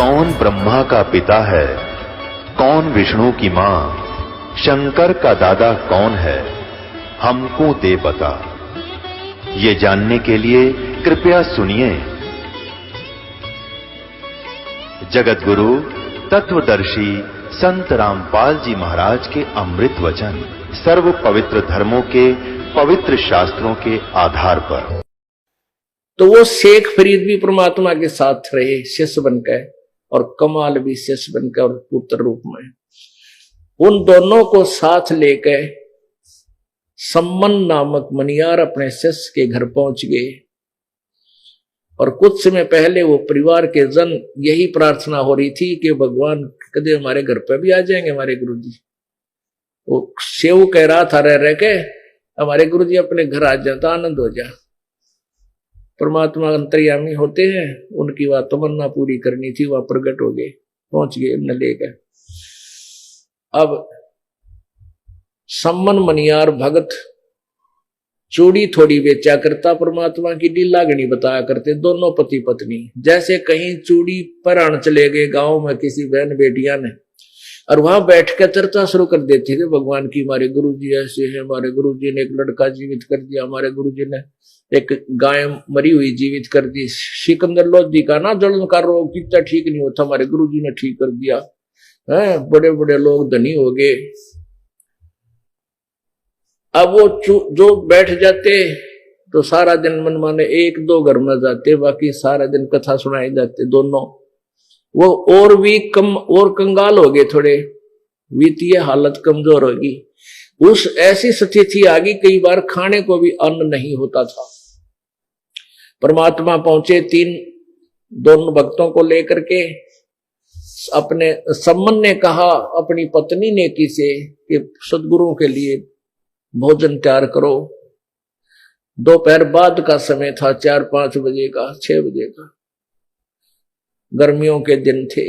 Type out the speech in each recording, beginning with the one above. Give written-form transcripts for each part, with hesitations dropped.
कौन ब्रह्मा का पिता है, कौन विष्णु की मां, शंकर का दादा कौन है, हमको दे बता। ये जानने के लिए कृपया सुनिए। जगत गुरु तत्वदर्शी संत रामपाल जी महाराज के अमृत वचन सर्व पवित्र धर्मों के पवित्र शास्त्रों के आधार पर। तो वो शेख फरीद भी परमात्मा के साथ रहे शिष्य बनकर, और कमाल भी शिष्य बनकर और पुत्र रूप में। उन दोनों को साथ लेकर सम्मन नामक मनियार अपने शिष्य के घर पहुंच गए। और कुछ समय पहले वो परिवार के जन यही प्रार्थना हो रही थी कि भगवान कदे हमारे घर पे भी आ जाएंगे हमारे गुरुजी। वो सेव कह रहा था रह के हमारे गुरुजी अपने घर आ जाए तो आनंद हो जा। परमात्मा अंतर्यामी होते हैं, उनकी वह तमन्ना पूरी करनी थी, वह प्रकट हो गए, पहुंच गए न लेकर। अब सम्मन मनियार भगत चूड़ी थोड़ी बेचा करता, परमात्मा की लीलागणी बताया करते दोनों पति पत्नी। जैसे कहीं चूड़ी पराण चले गए गांव में किसी बहन बेटियां ने, और वहां बैठ कर चर्चा शुरू कर देती थी भगवान की। हमारे गुरुजी ऐसे हैं, हमारे गुरुजी ने एक लड़का जीवित कर दिया, हमारे गुरुजी ने एक गाय मरी हुई जीवित कर दी, सिकंदर लोधी का ना जलन का रोग कितना ठीक नहीं होता, हमारे गुरुजी ने ठीक कर दिया है, बड़े बड़े लोग धनी हो गए। अब वो जो बैठ जाते तो सारा दिन मन माने एक दो घर में जाते, बाकी सारा दिन कथा सुनाए जाते दोनों। वो और भी कम और कंगाल हो गए, थोड़े वित्तीय हालत कमजोर होगी। उस ऐसी स्थिति आ गई कई बार खाने को भी अन्न नहीं होता था। परमात्मा पहुंचे दोनों भक्तों को लेकर के। अपने सम्मन ने कहा अपनी पत्नी नेकी से कि सदगुरुओं के लिए भोजन तैयार करो। दोपहर बाद का समय था, 4-5 बजे का, 6 बजे का, गर्मियों के दिन थे।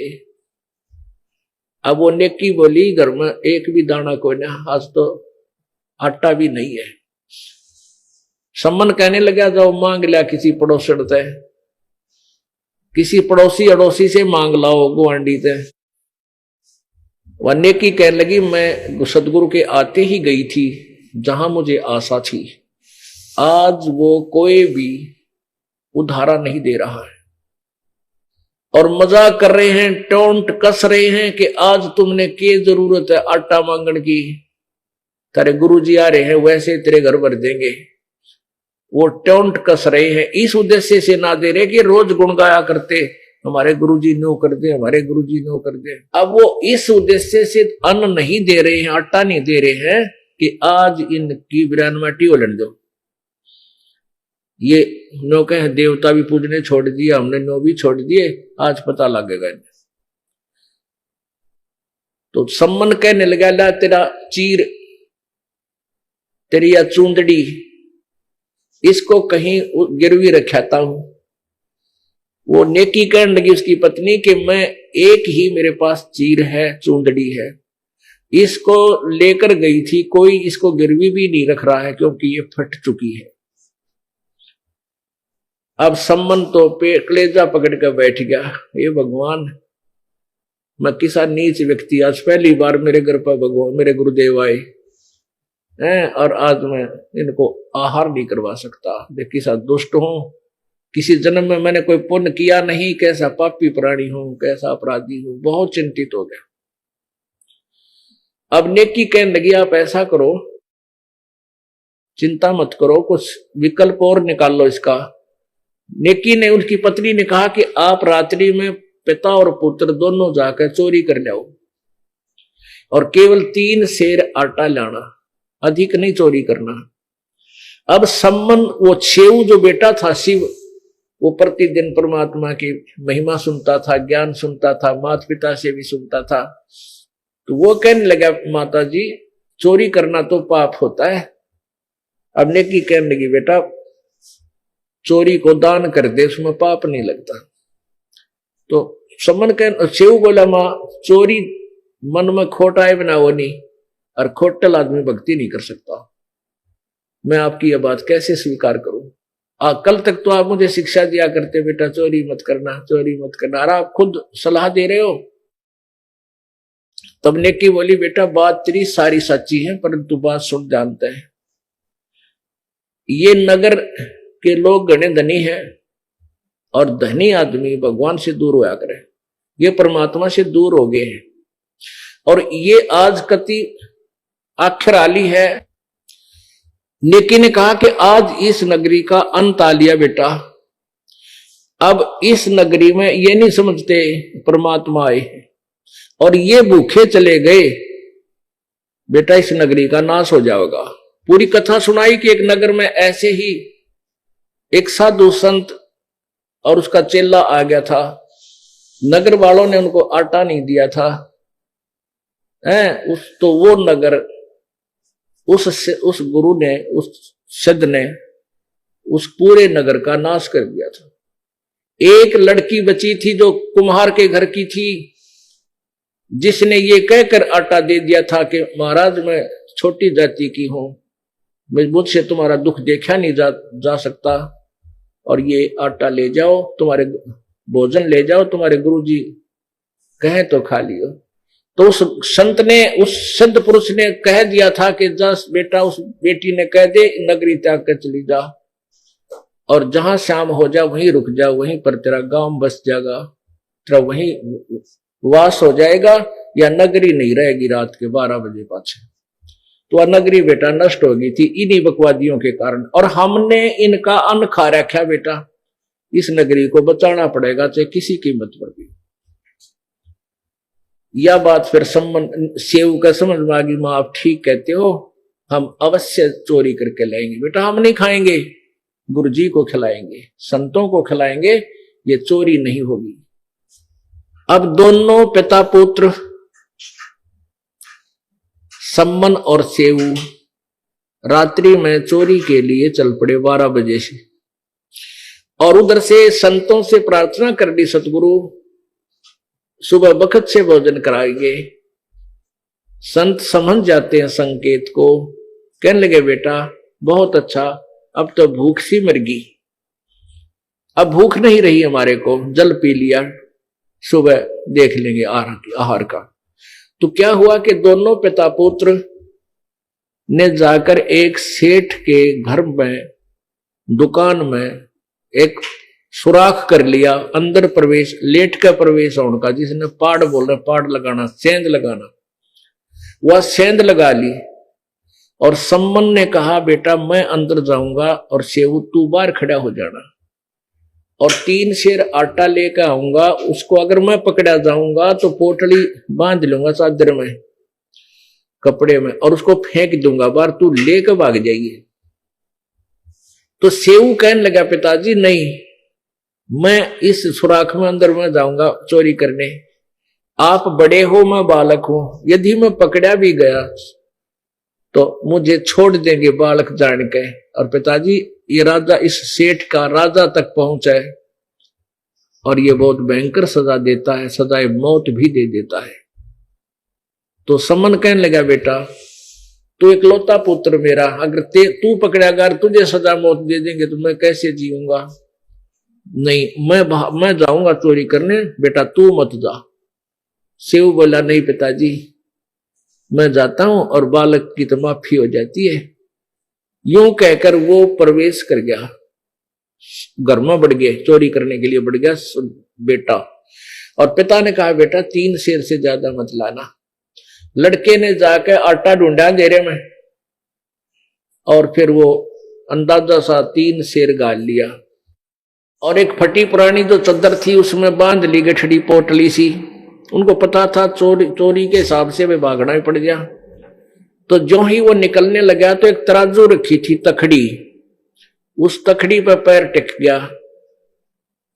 अब वो नेकी बोली घर में एक भी दाना कोई ना, आज तो आटा भी नहीं है। सम्मन कहने लगा जाओ मांग लिया किसी पड़ोसन से, किसी पड़ोसी अड़ोसी से मांग लाओ गुआंडी से। वह नेकी कहने लगी मैं सदगुरु के आते ही गई थी जहां मुझे आशा थी, आज वो कोई भी उधारा नहीं दे रहा है और मजाक कर रहे हैं, टोंट कस रहे हैं कि आज तुमने क्या जरूरत है आटा मांगने की, तेरे गुरुजी आ रहे हैं वैसे तेरे घर भर देंगे। वो टोंट कस रहे हैं, इस उद्देश्य से ना दे रहे कि रोज गुण गाया करते हमारे गुरुजी नो कर दे, हमारे गुरुजी नो कर दे। अब वो इस उद्देश्य से अन्न नहीं दे रहे हैं, आटा नहीं दे रहे हैं कि आज इनकी बिरान माटी उलट दो। ये नो कहे देवता भी पूजने छोड़ दिया, हमने नो भी छोड़ दिए, आज पता लगेगा इन्हें। तो सम्मन कहने लगा ला तेरा चीर, तेरी या चूंदड़ी, इसको कहीं गिरवी रखाता हूं। वो नेकी कहने लगी उसकी पत्नी कि मैं एक ही मेरे पास चीर है, चूंदड़ी है, इसको लेकर गई थी, कोई इसको गिरवी भी नहीं रख रहा है क्योंकि ये फट चुकी है। अब सम्मन तो कलेजा पकड़ कर बैठ गया, ये भगवान मैं किसा नीच व्यक्ति, आज पहली बार मेरे घर पर भगवान मेरे गुरुदेव आए हैं और आज मैं इनको आहार नहीं करवा सकता। देख किसा दुष्ट हूं, किसी जन्म में मैंने कोई पुण्य किया नहीं, कैसा पापी प्राणी हूं, कैसा अपराधी हूं। बहुत चिंतित हो गया। अब नेकी कहने लगी आप ऐसा करो, चिंता मत करो, कुछ विकल्प और निकाल लो इसका। नेकी ने उनकी पत्नी ने कहा कि आप रात्रि में पिता और पुत्र दोनों जाकर चोरी कर लाओ और केवल 3 सेर आटा लाना, अधिक नहीं चोरी करना। अब सम्मन वो छेऊ जो बेटा था शिव, वो प्रतिदिन परमात्मा की महिमा सुनता था, ज्ञान सुनता था, माता पिता से भी सुनता था। तो वो कहने लगा माता जी चोरी करना तो पाप होता है। अब नेकी कहने लगी बेटा चोरी को दान कर दे, उसमें पाप नहीं लगता। तो सम्मन कह शिव बोला मां चोरी मन में खोट आए बिना वो नहीं, और खोटल आदमी भक्ति नहीं कर सकता। मैं आपकी यह बात कैसे स्वीकार करूं? कल तक तो आप मुझे शिक्षा दिया करते बेटा चोरी मत करना, चोरी मत करना, और आप खुद सलाह दे रहे हो। तब नेकी बोली बेटा बात तेरी सारी सच्ची है, परंतु बात सुन जानते हैं, ये नगर के लोग घने धनी हैं और धनी आदमी भगवान से दूर होया करे, ये परमात्मा से दूर हो गए हैं। और ये आज कति आखिर आली है। नेकी ने कहा कि आज इस नगरी का अंत आ लिया बेटा, अब इस नगरी में ये नहीं समझते परमात्मा आए और ये भूखे चले गए, बेटा इस नगरी का नाश हो जाएगा। पूरी कथा सुनाई कि एक नगर में ऐसे ही एक साधु संत और उसका चेला आ गया था। नगर वालों ने उनको आटा नहीं दिया था, तो वो नगर उस गुरु ने, उस सिद्ध ने उस पूरे नगर का नाश कर दिया था। एक लड़की बची थी जो कुम्हार के घर की थी, जिसने ये कहकर आटा दे दिया था कि महाराज मैं छोटी जाति की हूं, मुझसे तुम्हारा दुख देखा नहीं जा सकता, और ये आटा ले जाओ, तुम्हारे भोजन ले जाओ, तुम्हारे गुरुजी कहें तो खा लियो। तो उस संत ने, उस सिद्ध पुरुष ने कह दिया था कि जस बेटा उस बेटी ने कह दे नगरी त्याग कर चली जा, और जहां शाम हो जा वहीं रुक जा, वहीं पर तेरा गांव बस जाएगा, तेरा वहीं वास हो जाएगा, या नगरी नहीं रहेगी रात के 12 बजे पाछे। तो नगरी बेटा नष्ट हो गई थी इन्हीं बकवादियों के कारण, और हमने इनका अन्न खा रखा बेटा, इस नगरी को बचाना पड़ेगा चाहे किसी कीमत पर भी। यह बात फिर सेव का समझ में आ गई, मां आप ठीक कहते हो, हम अवश्य चोरी करके लाएंगे बेटा, हम नहीं खाएंगे, गुरुजी को खिलाएंगे, संतों को खिलाएंगे, ये चोरी नहीं होगी। अब दोनों पिता पुत्र सम्मन और सेवू रात्रि में चोरी के लिए चल पड़े 12 बजे से, और उधर से संतों से प्रार्थना कर दी सतगुरु सुबह बखत से भोजन कराएंगे। संत समझ जाते हैं संकेत को, कहने लगे बेटा बहुत अच्छा, अब तो भूख सी मर गई, अब भूख नहीं रही हमारे को, जल पी लिया, सुबह देख लेंगे आहार का। तो क्या हुआ कि दोनों पिता पुत्र ने जाकर एक सेठ के घर में, दुकान में एक सुराख कर लिया, अंदर प्रवेश, लेट का प्रवेश होने का, जिसने पाड़ बोल रहे, पाड़ लगाना, सेंध लगाना, वह सेंध लगा ली। और सम्मन ने कहा बेटा मैं अंदर जाऊंगा और सेवू तू बाहर खड़ा हो जाना, और 3 सेर आटा लेकर आऊंगा, उसको अगर मैं पकड़ा जाऊंगा तो पोटली बांध लूंगा चादर में, कपड़े में, और उसको फेंक दूंगा बाहर, तू लेकर भाग जाइए। तो सेवू कहने लगा पिताजी नहीं, मैं इस सुराख में अंदर में जाऊंगा चोरी करने, आप बड़े हो मैं बालक हूं, यदि मैं पकड़ा भी गया तो मुझे छोड़ देंगे बालक जान के। और पिताजी ये राजा इस सेठ का राजा तक पहुंचा है, और ये बहुत भयंकर सजा देता है, सजाए मौत भी दे देता है। तो सम्मन कहने लगा बेटा तू इकलौता पुत्र मेरा, अगर तू पकड़ा गया, तुझे सजा मौत दे देंगे तो मैं कैसे जीऊंगा, नहीं मैं जाऊंगा चोरी करने, बेटा तू मत जा। सेव बोला नहीं पिताजी मैं जाता हूं, और बालक की तो माफी हो जाती है। यूं कहकर वो प्रवेश कर गया, घर में बढ़ गए, चोरी करने के लिए बढ़ गया बेटा। और पिता ने कहा बेटा 3 सेर से ज्यादा मत लाना। लड़के ने जाकर आटा ढूंढा घेरे में, और फिर वो अंदाजा सा 3 सेर गाल लिया, और एक फटी पुरानी जो चद्दर थी उसमें बांध ली गठड़ी पोटली सी। उनको पता था चोरी के हिसाब से वे भागना ही पड़ गया। तो जो ही वो निकलने लगा तो एक तराजू रखी थी तखड़ी, उस तखड़ी पर पैर टिक गया,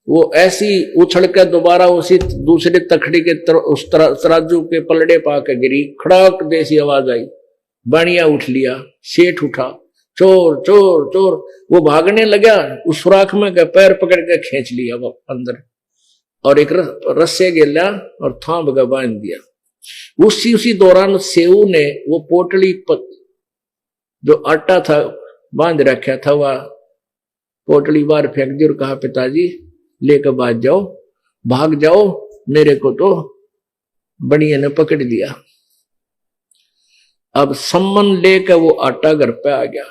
वो ऐसी उछल कर दोबारा उसी दूसरे तखड़ी के उस तराजू के पलड़े पाकर गिरी, खड़ाक जैसी आवाज आई, बाणिया उठ लिया, सेठ उठा, चोर चोर चोर। वो भागने लगा, उस सुराख में गया, पैर पकड़ के खींच लिया वो अंदर, और एक रस्से गिला और थाम का बांध दिया। उसी दौरान सेऊ ने वो पोटली जो आटा था बांध रखा था वह पोटली बार फेंक दी और कहा पिताजी लेकर भाग जाओ, मेरे को तो बढ़िया ने पकड़ लिया। अब सम्मन लेकर वो आटा घर पे आ गया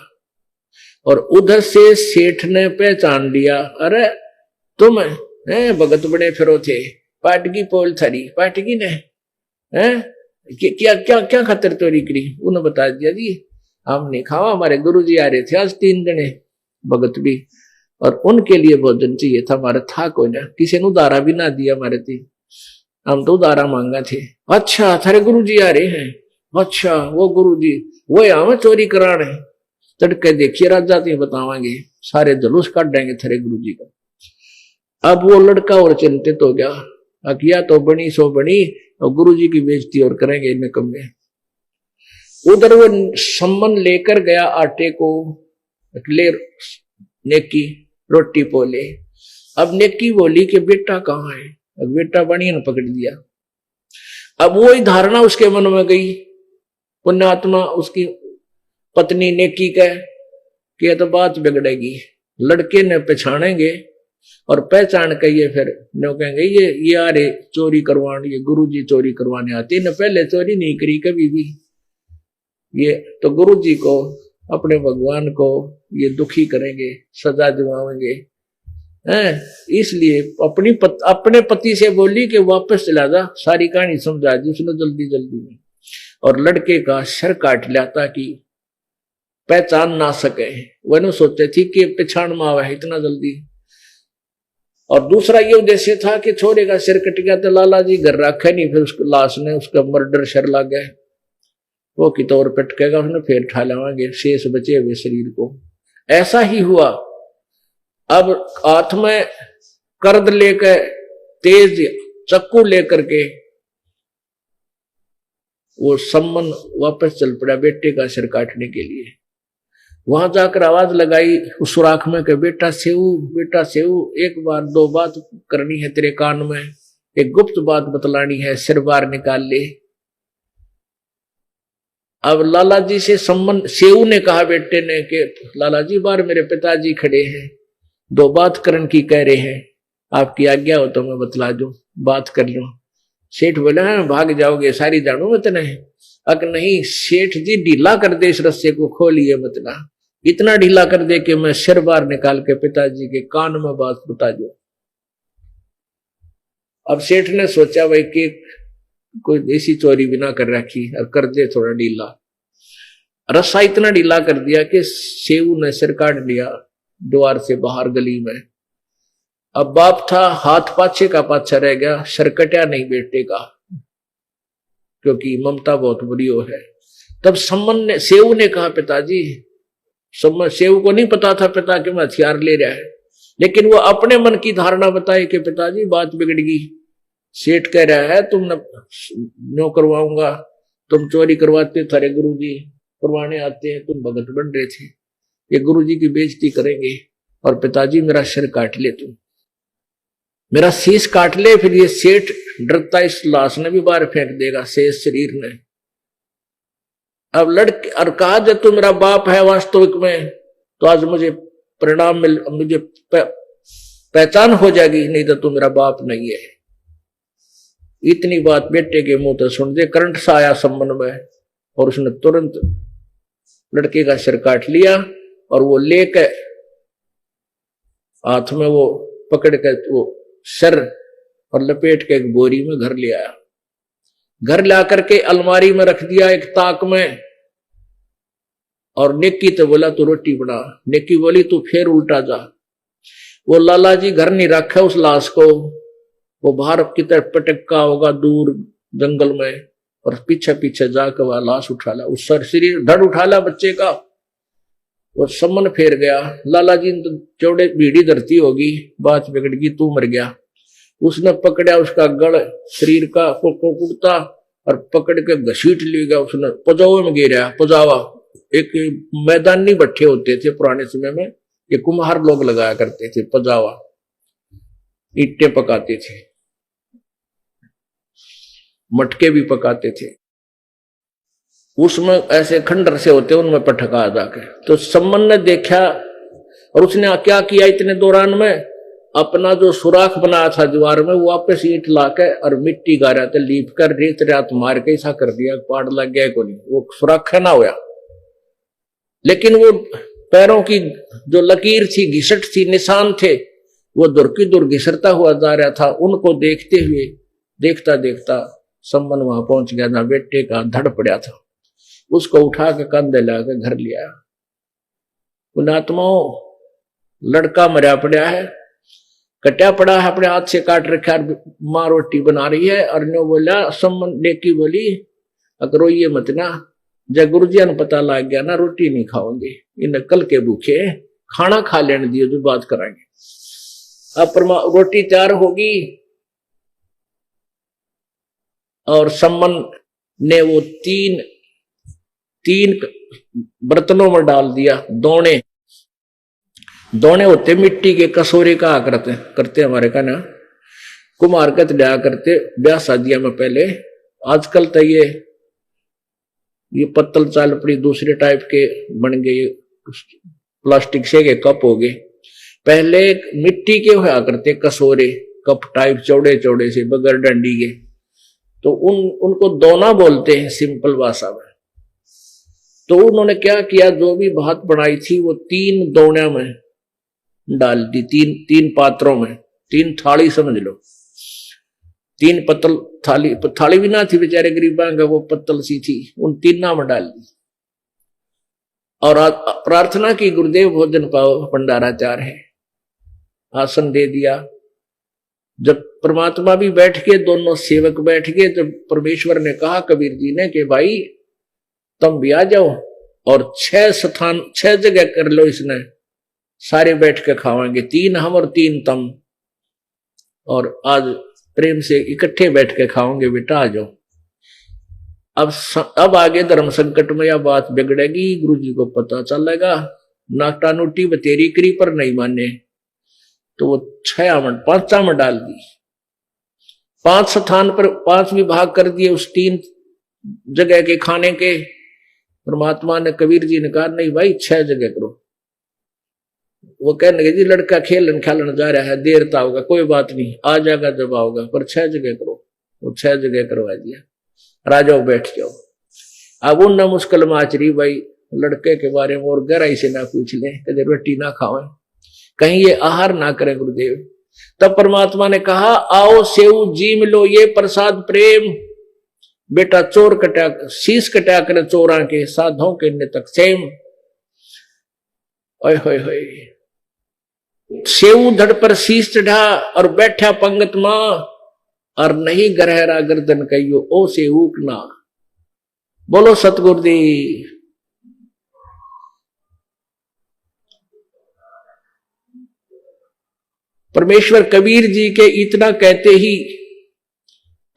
और उधर से सेठ ने पहचान लिया, अरे तुम भगत बड़े फिरो थे, पाटकी पोल थरी पाटकी ने क्या क्या क्या खातर चोरी करी। उन्होंने बता दिया जी हमने खावा, हमारे गुरुजी आ रहे थे आज 3 जने भगत भी, और उनके लिए भोजन चाहिए था, हमारा था कोई ना, किसी ने उधारा भी ना दिया हमारे थी, हम तो उधारा मांगा थे। अच्छा थारे गुरुजी आ रहे हैं, अच्छा वो गुरुजी वो यहाँ में चोरी करा रहे, तड़के देखिए राजा ती बतावांगे, सारे जुलूस काट देंगे थारे गुरुजी का। अब वो लड़का और चिंतित हो गया, अकिया तो बनी सो बनी और गुरुजी की बेइज्जती और करेंगे इनमें कम में। उधर वो सम्मन लेकर गया आटे को, ले नेकी रोटी पोले। अब नेकी बोली कि बेटा कहाँ है, अब बेटा बनी ने पकड़ दिया। अब वही धारणा उसके मन में गई, पुण्यात्मा उसकी पत्नी नेकी कह कि तो बात बिगड़ेगी, लड़के ने पहचानेंगे और पहचान के ये फिर नो कहेंगे ये आ रहे चोरी करवाने, ये गुरुजी चोरी करवाने आते न, पहले चोरी नहीं करी कभी भी, ये तो गुरुजी को अपने भगवान को ये दुखी करेंगे, सजा दिलाएंगे हैं। इसलिए अपने पति से बोली कि वापस चला जा, सारी कहानी समझा दी उसने जल्दी जल्दी में, और लड़के का सर काट लिया ताकि पहचान ना सके। वह सोचे थी कि पहचान में आवा है इतना जल्दी। और दूसरा ये उद्देश्य था कि छोरे का सिर कट गया तो लाला जी घर रखा नहीं, फिर उसको लाश ने उसका मर्डर शर लग गया, वो की तौर पटकेगा उसने, फिर ठा लावांगे शेष बचे हुए शरीर को। ऐसा ही हुआ। अब हाथ में कर्द लेकर तेज चक्कू लेकर के वो सम्मन वापस चल पड़ा बेटे का सिर काटने के लिए। वहां जाकर आवाज लगाई उस सुराख में कि बेटा सेऊ एक बार 2 बात करनी है तेरे कान में, एक गुप्त बात बतलानी है, सिर बार निकाल ले। अब लाला जी से सम्मन सेऊ ने कहा बेटे ने कि लाला जी बार मेरे पिताजी खड़े हैं, 2 बात करन की कह रहे हैं, आपकी आज्ञा हो तो मैं बतला दूं, बात कर लूं। सेठ बोला है भाग जाओगे सारी जानू मत नहीं। अगर नहीं सेठ जी ढीला कर दे इस रस्से को, खोलिए मत ना, इतना ढीला कर दे कि मैं सिर बार निकाल के पिताजी के कान में बात बता दूं। अब सेठ ने सोचा भाई कि कोई ऐसी चोरी भी ना कर रखी और कर दे थोड़ा ढीला। रस्सा इतना ढीला कर दिया कि सेऊ ने सिर काट लिया द्वार से बाहर गली में। अब बाप था हाथ पाछे का पाछा रह गया, सर कटा नहीं बेटे का, क्योंकि ममता बहुत बुरी हो है। तब सेऊ ने कहा पिताजी, सेऊ को नहीं पता था पिता के में हथियार ले रहा है, लेकिन वो अपने मन की धारणा बताई कि पिताजी बात बिगड़गी, सेठ कह रहा है तुम नो करवाऊंगा, तुम चोरी करवाते, थारे गुरुजी करवाने आते हैं, तुम भगत बन रहे थे, ये गुरुजी की बेइज्जती करेंगे, और पिताजी मेरा सिर काट ले, तुम मेरा शीश काट ले, फिर ये सेठ डरता इस लाश ने भी बाहर फेंक देगा शेष शरीर ने। अब लड़के और कहा जब तू मेरा बाप है वास्तविक में तो आज मुझे परिणाम मुझे पहचान हो जाएगी, नहीं तो तू मेरा बाप नहीं है। इतनी बात बेटे के मुंह तो सुन दे करंट सा आया सम्मन में, और उसने तुरंत लड़के का सिर काट लिया और वो लेकर हाथ में वो पकड़ कर वो सर और लपेट के एक बोरी में घर ले आया। घर ला करके अलमारी में रख दिया एक ताक में, और नेकी तो बोला तू रोटी बना। नेकी बोली तू फिर उल्टा जा। वो लाला जी घर नहीं रखा उस लाश को, वो बाहर की तरफ पटका होगा दूर जंगल में, और पीछे पीछे जाकर वह लाश उठा ला, उस शरीर धड़ उठा ला बच्चे का। वो सम्मन फेर गया। लाला जी ने तो चौड़े भीड़ी धरती होगी, बात बिगड़ गई, तू मर गया। उसने पकड़ा उसका गड़ शरीर का कुर्ता और पकड़ के घसीट ले गया, उसने पजावे में गिरा। पजावा एक मैदानी भट्ठे होते थे पुराने समय में, ये कुम्हार लोग लगाया करते थे, पजावा ईंटें पकाते थे, मटके भी पकाते थे, उसमें ऐसे खंडर से होते उनमें पटका जाके। तो सम्मन ने देखा और उसने क्या किया इतने दौरान में, अपना जो सुराख बनाया था दीवार में वो वापस ईंट लाके और मिट्टी गारा थे लीप कर रेत रात मार के ऐसा कर दिया, पाड़ लग गया को नहीं, वो सुराख ना हुआ। लेकिन वो पैरों की जो लकीर थी, घिसट थी, निशान थे, वो दूर की दूर घिसरता हुआ जा रहा था। उनको देखते हुए देखता देखता सम्मन वहां पहुंच गया जहां बेटे का धड़ पड़ा था। उसको उठा के कंधे लाके घर लिया। पुणात्माओं, लड़का मरा पड़ा है, कटा पड़ा है, अपने हाथ से काट रखा, माँ रोटी बना रही है। और नो बोला, सम्मन लेकी बोली, अगर रोइए मत ना, जब गुरुजी ने पता लग गया ना रोटी नहीं खाओगे, इन कल के भूखे खाना खा लेने दियो जो बात कराएंगे। अब रोटी तैयार होगी और सम्मन ने वो तीन बर्तनों में डाल दिया। दोने होते मिट्टी के कसोरे का करते हमारे का ना, कुमार कत लिया करते ब्याह शादियों में पहले। आजकल तो ये पत्तल चाल पड़ी दूसरे टाइप के बन गए, प्लास्टिक से के कप हो गए। पहले मिट्टी के हुआ करते कसोरे, कप टाइप चौड़े चौड़े से बगैर डंडी के, तो उनको दोना बोलते हैं सिंपल भाषा में। तो उन्होंने क्या किया, जो भी भात बनाई थी वो 3 दोनों में डाल दी, तीन पात्रों में, 3 थाली समझ लो, 3 पत्तल थाली भी ना थी बेचारे गरीबा का, वो पत्तल सी थी, उन 3 में डाल दी। और प्रार्थना की गुरुदेव भोजन पाओ, भंडारा तैयार है, आसन दे दिया। जब परमात्मा भी बैठ के, दोनों सेवक बैठ गए, तो परमेश्वर ने कहा कबीर जी ने कि भाई तुम भी आ जाओ और 6 जगह कर लो, इसने सारे बैठ के खावाएंगे, 3 हम और 3 तुम, और आज प्रेम से इकट्ठे बैठ के खाओगे, बेटा आ जाओ। अब आगे धर्म संकट में यह बात बिगड़ेगी, गुरु जी को पता चलेगा, नाटा नोटी बतेरी करी पर नहीं माने, तो वो 5 में डाल दी। 5 स्थान पर 5 विभाग कर दिए उस 3 जगह के खाने के। परमात्मा ने, कबीर जी ने कहा नहीं भाई 6 जगह करो। वो कहने लगे जी लड़का खेलन खेलन जा रहा है, देर तो होगा, कोई बात नहीं, आ जाएगा जब आओगा, पर 6 जगह करो। वो 6 जगह करवा दिया, राजाओ बैठ जाओ। अब उन ना मुश्किल में आचरी भाई लड़के के बारे में और गहराई से ना पूछ ले, कदे रोटी ना खावे, कहीं ये आहार ना करें गुरुदेव। तब परमात्मा ने कहा आओ सेव जीम लो ये प्रसाद प्रेम, बेटा चोर कटा शीश कटा कर चोरा के साधों के नितक सेम। ओए होए होए, सेव धड़ पर शीश चढ़ा और बैठा पंगत मां, और नहीं गहरा गर्दन कहियो ओ सेवक ना। बोलो सतगुरुदेव। परमेश्वर कबीर जी के इतना कहते ही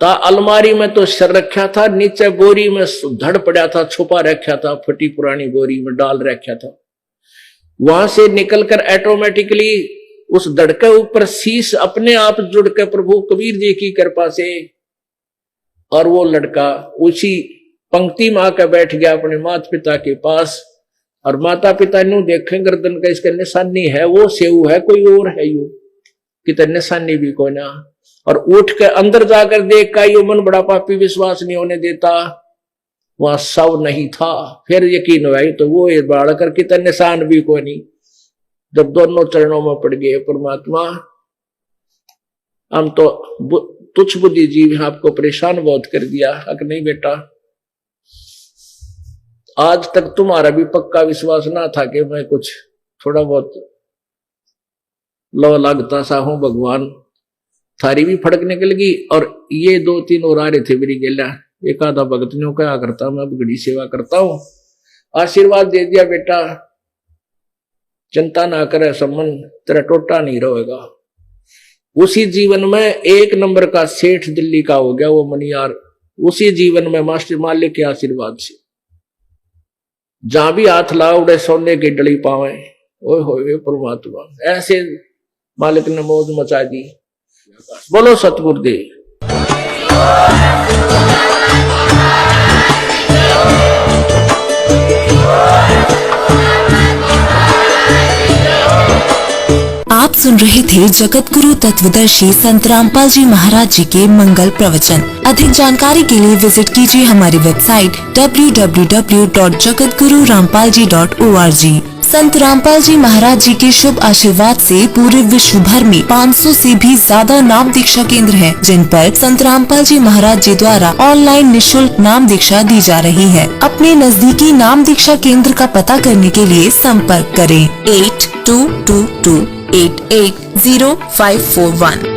ता अलमारी में तो सर रखा था, नीचे बोरी में धड़ पड़ा था, छुपा रखा था, फटी पुरानी बोरी में डाल रखा था। वहां से निकलकर ऑटोमेटिकली उस धड़ के ऊपर शीश अपने आप जुड़ के प्रभु कबीर जी की कृपा से, और वो लड़का उसी पंक्ति में आकर बैठ गया अपने माता पिता के पास। और माता पिता नु देखें गर्दन का इसका निशानी है, वो सेव है कोई और है, यू कितने निशानी भी कोई ना। और उठ के अंदर जाकर देख का यू मन बड़ा पापी विश्वास नहीं होने देता, वहां सब नहीं था। फिर यकीन हुआ तो वो बाढ़ कर कितने निशान भी कोई नहीं। जब दोनों चरणों में पड़ गए परमात्मा, हम तो तुच्छ बुद्धि जीव आपको परेशान बहुत कर दिया। अगर नहीं बेटा, आज तक तुम्हारा भी पक्का विश्वास ना था कि मैं कुछ थोड़ा बहुत लो लगता सा हूं, भगवान थारी भी फड़क निकल गई। और ये 2-3 और आ रहे थे मेरी गेला, एक आधा भगत ने क्या करता, मैं बड़ी सेवा करता हूं, आशीर्वाद दे दिया बेटा, चिंता ना करे सम्मन, तेरा टोटा नहीं रहेगा। उसी जीवन में 1 नंबर का सेठ दिल्ली का हो गया वो मनियार, उसी जीवन में मास्टर मालिक के आशीर्वाद से। जहां भी हाथ लाओ उड़े सोने की डली पावे। ओए होए परमात्मा, ऐसे मालिक ने मौज मचा दी। बोलो सतगुरुदेव। सुन रहे थे जगत गुरु तत्वदर्शी संत रामपाल जी महाराज जी के मंगल प्रवचन। अधिक जानकारी के लिए विजिट कीजिए हमारी वेबसाइट www.jagatgururampalji.org। संत रामपाल जी महाराज जी के शुभ आशीर्वाद से पूरे विश्व भर में 500 से भी ज्यादा नाम दीक्षा केंद्र हैं, जिन पर संत रामपाल जी महाराज जी द्वारा ऑनलाइन निशुल्क नाम दीक्षा दी जा रही है। अपने नजदीकी नाम दीक्षा केंद्र का पता करने के लिए संपर्क करें 8222880541।